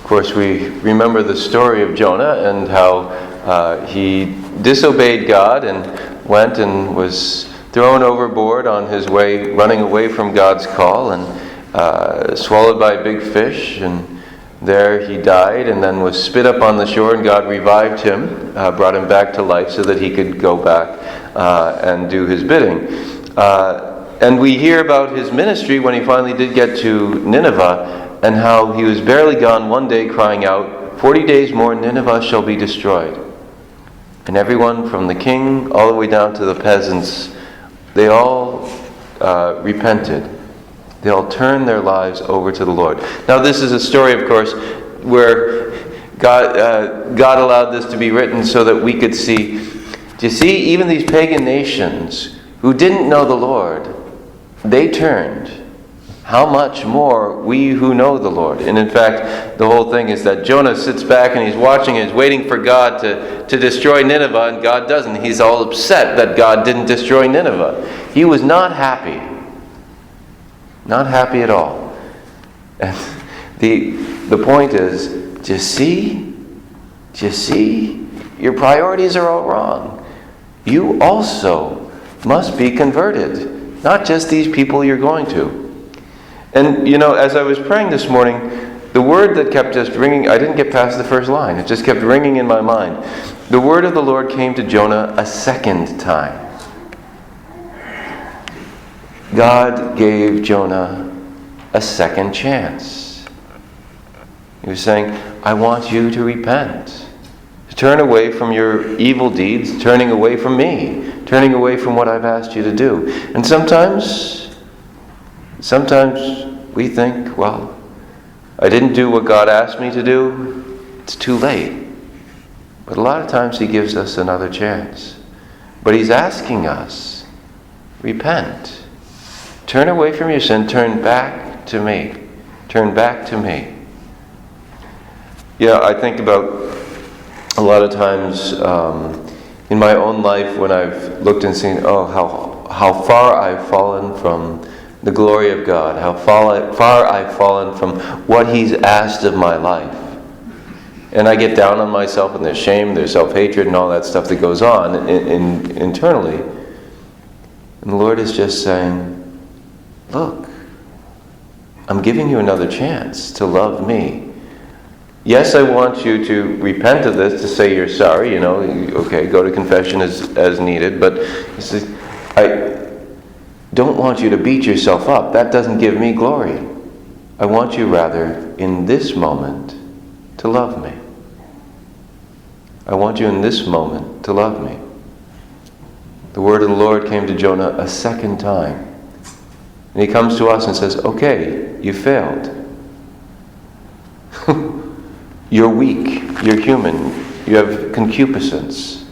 course, we remember the story of Jonah and how he disobeyed God and went and was thrown overboard on his way, running away from God's call, and swallowed by a big fish, and there he died and then was spit up on the shore, and God revived him, brought him back to life so that he could go back and do his bidding. And we hear about his ministry when he finally did get to Nineveh, and how he was barely gone one day crying out, 40 days more, Nineveh shall be destroyed. And everyone from the king all the way down to the peasants, they all repented. They all turned their lives over to the Lord. Now this is a story, of course, where God allowed this to be written so that we could see. Do you see, even these pagan nations who didn't know the Lord, they turned. How much more we who know the Lord? And in fact, the whole thing is that Jonah sits back and he's watching and he's waiting for God to destroy Nineveh, and God doesn't. He's all upset that God didn't destroy Nineveh. He was not happy. Not happy at all. And the point is, do you see? Do you see? Your priorities are all wrong. You also must be converted. Not just these people you're going to. And, as I was praying this morning, the word that kept just ringing, I didn't get past the first line. It just kept ringing in my mind. The word of the Lord came to Jonah a second time. God gave Jonah a second chance. He was saying, I want you to repent. To turn away from your evil deeds, turning away from me, turning away from what I've asked you to do. And sometimes we think, well, I didn't do what God asked me to do. It's too late. But a lot of times He gives us another chance. But He's asking us, repent. Turn away from your sin. Turn back to me. Turn back to me. I think about a lot of times in my own life when I've looked and seen, how far I've fallen from the glory of God, how far I've fallen from what He's asked of my life. And I get down on myself, and there's shame, there's self-hatred, and all that stuff that goes on internally. And the Lord is just saying, look, I'm giving you another chance to love me. Yes, I want you to repent of this, to say you're sorry, okay, go to confession as needed, but He says, I don't want you to beat yourself up. That doesn't give me glory. I want you rather, in this moment, to love me. I want you in this moment to love me. The word of the Lord came to Jonah a second time. And He comes to us and says, okay, you failed. You're weak. You're human. You have concupiscence.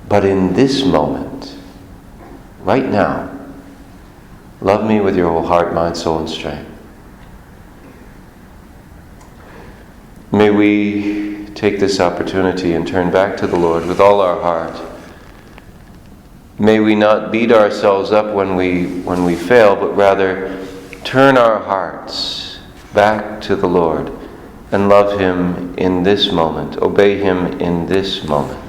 But in this moment, right now, love me with your whole heart, mind, soul, and strength. May we take this opportunity and turn back to the Lord with all our heart. May we not beat ourselves up when we fail, but rather turn our hearts back to the Lord and love Him in this moment, obey Him in this moment.